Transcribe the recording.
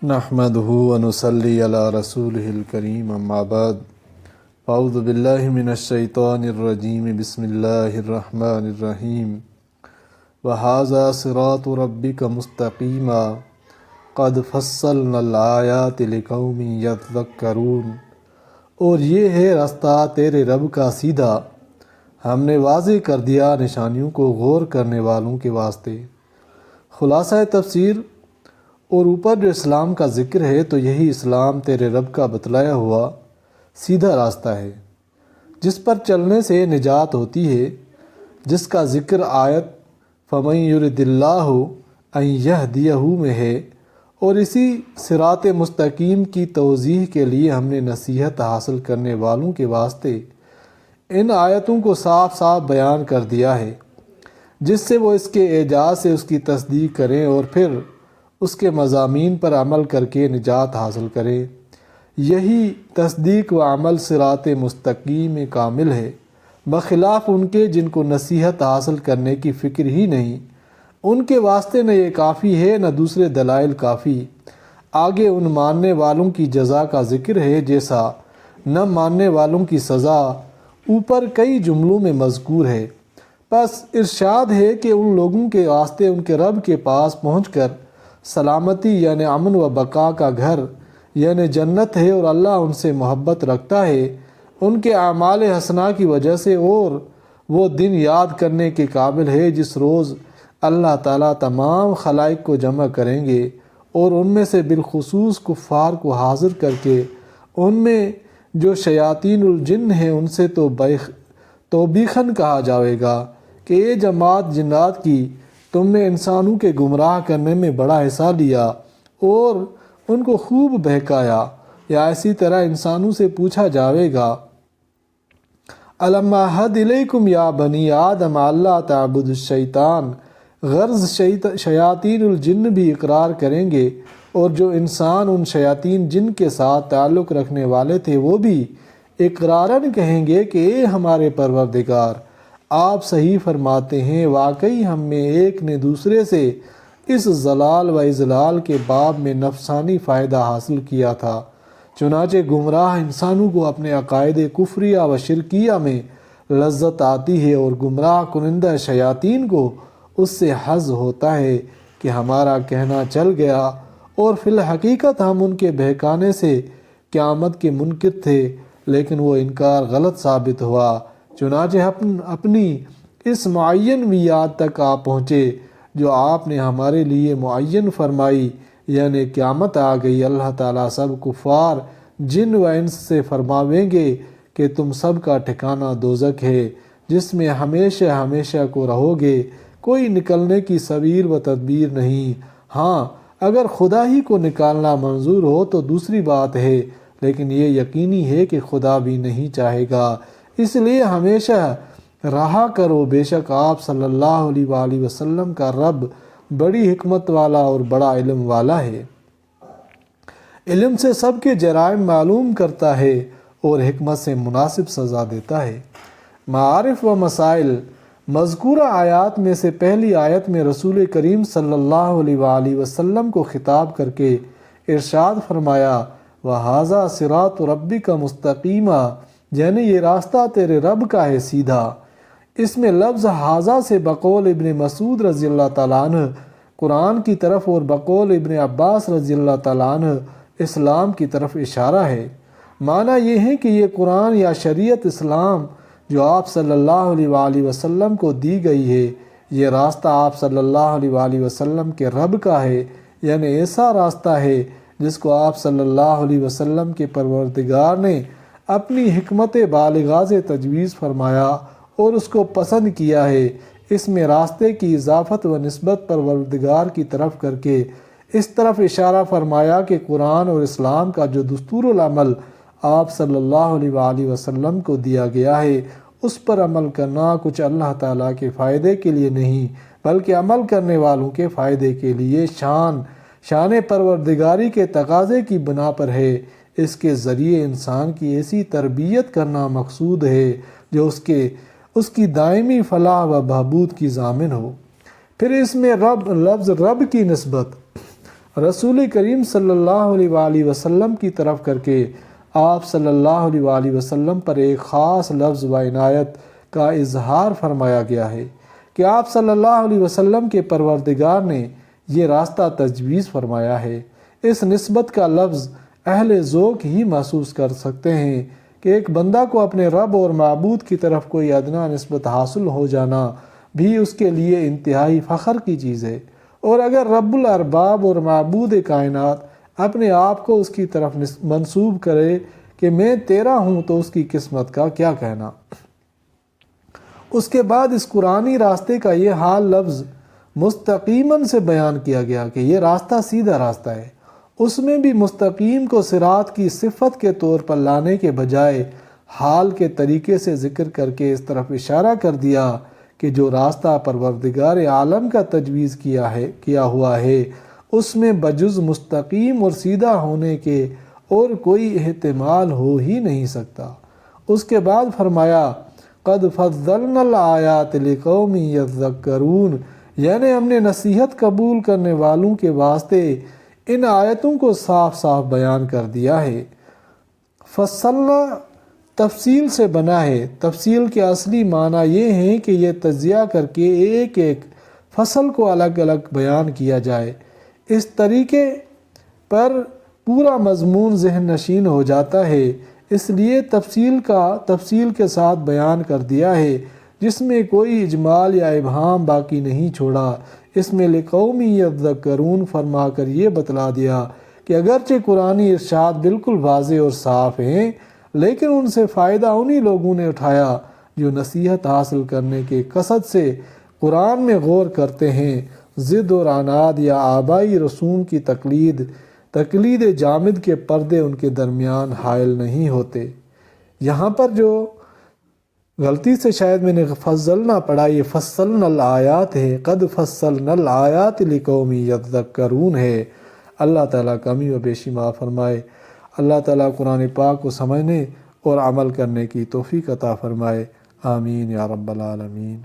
نحمدہ ونصلی علی رسولہ الکریم اما بعد اعوذ باللہ من الشیطان الرجیم بسم اللہ الرحمن الرحیم وہذا صراط ربک مستقیما قد فصلنا الآیات لقوم یذکرون، اور یہ ہے راستہ تیرے رب کا سیدھا، ہم نے واضح کر دیا نشانیوں کو غور کرنے والوں کے واسطے۔ خلاصہ تفسیر، اور اوپر جو اسلام کا ذکر ہے تو یہی اسلام تیرے رب کا بتلایا ہوا سیدھا راستہ ہے جس پر چلنے سے نجات ہوتی ہے، جس کا ذکر آیت فَمَن يُرِدِ اللَّهُ أَن يَهْدِيَهُ میں ہے، اور اسی صراط مستقیم کی توضیح کے لیے ہم نے نصیحت حاصل کرنے والوں کے واسطے ان آیتوں کو صاف صاف بیان کر دیا ہے، جس سے وہ اس کے اعجاز سے اس کی تصدیق کریں اور پھر اس کے مضامین پر عمل کر کے نجات حاصل کریں۔ یہی تصدیق و عمل صراط مستقیم کامل ہے، بخلاف ان کے جن کو نصیحت حاصل کرنے کی فکر ہی نہیں۔ ان کے واسطے نہ یہ کافی ہے نہ دوسرے دلائل کافی۔ آگے ان ماننے والوں کی جزا کا ذکر ہے جیسا نہ ماننے والوں کی سزا اوپر کئی جملوں میں مذکور ہے۔ بس ارشاد ہے کہ ان لوگوں کے واسطے ان کے رب کے پاس پہنچ کر سلامتی یعنی امن و بقا کا گھر یعنی جنت ہے، اور اللہ ان سے محبت رکھتا ہے ان کے اعمال حسنہ کی وجہ سے، اور وہ دن یاد کرنے کے قابل ہے جس روز اللہ تعالیٰ تمام خلائق کو جمع کریں گے، اور ان میں سے بالخصوص کفار کو حاضر کر کے ان میں جو شیاطین الجن ہیں ان سے توبیخاً کہا جائے گا کہ اے جماعت جنات کی، تم نے انسانوں کے گمراہ کرنے میں بڑا حصہ لیا اور ان کو خوب بہکایا۔ یا اسی طرح انسانوں سے پوچھا جائے گا الم اعہد الیکم یا بنی آدم اللہ تعبدوا الشیطان، غرض شیاطین الجن بھی اقرار کریں گے، اور جو انسان ان شیاطین جن کے ساتھ تعلق رکھنے والے تھے وہ بھی اقراراً کہیں گے کہ اے ہمارے پروردگار، آپ صحیح فرماتے ہیں، واقعی ہم میں ایک نے دوسرے سے اس ضلال و اضلال کے باب میں نفسانی فائدہ حاصل کیا تھا۔ چنانچہ گمراہ انسانوں کو اپنے عقائد کفریہ و شرکیہ میں لذت آتی ہے، اور گمراہ کنندہ شیاطین کو اس سے حظ ہوتا ہے کہ ہمارا کہنا چل گیا، اور فی الحقیقت ہم ان کے بہکانے سے قیامت کے منکر تھے، لیکن وہ انکار غلط ثابت ہوا۔ چنانچہ اپنی اس معین میعاد تک آپ پہنچے جو آپ نے ہمارے لیے معین فرمائی، یعنی قیامت آ گئی۔ اللہ تعالیٰ سب کفار جن و انس سے فرماویں گے کہ تم سب کا ٹھکانہ دوزخ ہے، جس میں ہمیشہ ہمیشہ کو رہو گے، کوئی نکلنے کی سبیل و تدبیر نہیں۔ ہاں، اگر خدا ہی کو نکالنا منظور ہو تو دوسری بات ہے، لیکن یہ یقینی ہے کہ خدا بھی نہیں چاہے گا، اس لیے ہمیشہ رہا کرو، بے شک آپ صلی اللہ علیہ وآلہ وسلم کا رب بڑی حکمت والا اور بڑا علم والا ہے۔ علم سے سب کے جرائم معلوم کرتا ہے اور حکمت سے مناسب سزا دیتا ہے۔ معارف و مسائل، مذکورہ آیات میں سے پہلی آیت میں رسول کریم صلی اللہ علیہ وآلہ وسلم کو خطاب کر کے ارشاد فرمایا وَهَذَا صِرَاطُ رَبِّكَ مُسْتَقِيمًا، یعنی یہ راستہ تیرے رب کا ہے سیدھا۔ اس میں لفظ حاذا سے بقول ابن مسعود رضی اللہ تعالیٰ عنہ قرآن کی طرف اور بقول ابن عباس رضی اللہ تعالیٰ عنہ اسلام کی طرف اشارہ ہے۔ معنی یہ ہے کہ یہ قرآن یا شریعت اسلام جو آپ صلی اللہ علیہ وآلہ وسلم کو دی گئی ہے، یہ راستہ آپ صلی اللہ علیہ وآلہ وسلم کے رب کا ہے، یعنی ایسا راستہ ہے جس کو آپ صلی اللہ علیہ وسلم کے پروردگار نے اپنی حکمت بالغہ سے تجویز فرمایا اور اس کو پسند کیا ہے۔ اس میں راستے کی اضافت و نسبت پروردگار کی طرف کر کے اس طرف اشارہ فرمایا کہ قرآن اور اسلام کا جو دستور العمل آپ صلی اللہ علیہ وآلہ وسلم کو دیا گیا ہے، اس پر عمل کرنا کچھ اللہ تعالیٰ کے فائدے کے لیے نہیں بلکہ عمل کرنے والوں کے فائدے کے لیے شان پروردگاری کے تقاضے کی بنا پر ہے۔ اس کے ذریعے انسان کی ایسی تربیت کرنا مقصود ہے جو اس کی دائمی فلاح و بہبود کی ضامن ہو۔ پھر اس میں لفظ رب کی نسبت رسول کریم صلی اللہ علیہ وآلہ وسلم کی طرف کر کے آپ صلی اللہ علیہ وآلہ وسلم پر ایک خاص لفظ و عنایت کا اظہار فرمایا گیا ہے کہ آپ صلی اللہ علیہ وسلم کے پروردگار نے یہ راستہ تجویز فرمایا ہے۔ اس نسبت کا لفظ اہل ذوق ہی محسوس کر سکتے ہیں کہ ایک بندہ کو اپنے رب اور معبود کی طرف کوئی ادنا نسبت حاصل ہو جانا بھی اس کے لیے انتہائی فخر کی چیز ہے، اور اگر رب الارباب اور معبود کائنات اپنے آپ کو اس کی طرف منسوب کرے کہ میں تیرا ہوں تو اس کی قسمت کا کیا کہنا۔ اس کے بعد اس قرآنی راستے کا یہ حال لفظ مستقیماً سے بیان کیا گیا کہ یہ راستہ سیدھا راستہ ہے۔ اس میں بھی مستقیم کو صراط کی صفت کے طور پر لانے کے بجائے حال کے طریقے سے ذکر کر کے اس طرف اشارہ کر دیا کہ جو راستہ پروردگار عالم کا تجویز کیا ہوا ہے اس میں بجز مستقیم اور سیدھا ہونے کے اور کوئی احتمال ہو ہی نہیں سکتا۔ اس کے بعد فرمایا قد فضلنا الآیات لقوم یذکرون، یعنی ہم نے نصیحت قبول کرنے والوں کے واسطے ان آیتوں کو صاف صاف بیان کر دیا ہے۔ فصلنا تفصیل سے بنا ہے۔ تفصیل کے اصلی معنی یہ ہے کہ یہ تجزیہ کر کے ایک ایک فصل کو الگ الگ بیان کیا جائے۔ اس طریقے پر پورا مضمون ذہن نشین ہو جاتا ہے، اس لیے تفصیل کے ساتھ بیان کر دیا ہے، جس میں کوئی اجمال یا ابہام باقی نہیں چھوڑا۔ اس میں لقوم یذکرون فرما کر یہ بتلا دیا کہ اگرچہ قرآنی ارشاد بالکل واضح اور صاف ہیں، لیکن ان سے فائدہ انہی لوگوں نے اٹھایا جو نصیحت حاصل کرنے کے قصد سے قرآن میں غور کرتے ہیں، ضد اور عناد یا آبائی رسوم کی تقلید جامد کے پردے ان کے درمیان حائل نہیں ہوتے۔ یہاں پر جو غلطی سے شاید میں نے فضلنا پڑھا، یہ فصلنا الآیات ہے، قد فصلنا الآیات لقوم یذکرون ہے۔ اللہ تعالیٰ کمی و بیشی معاف فرمائے۔ اللہ تعالیٰ قرآن پاک کو سمجھنے اور عمل کرنے کی توفیق عطا فرمائے۔ آمین یا رب العالمین۔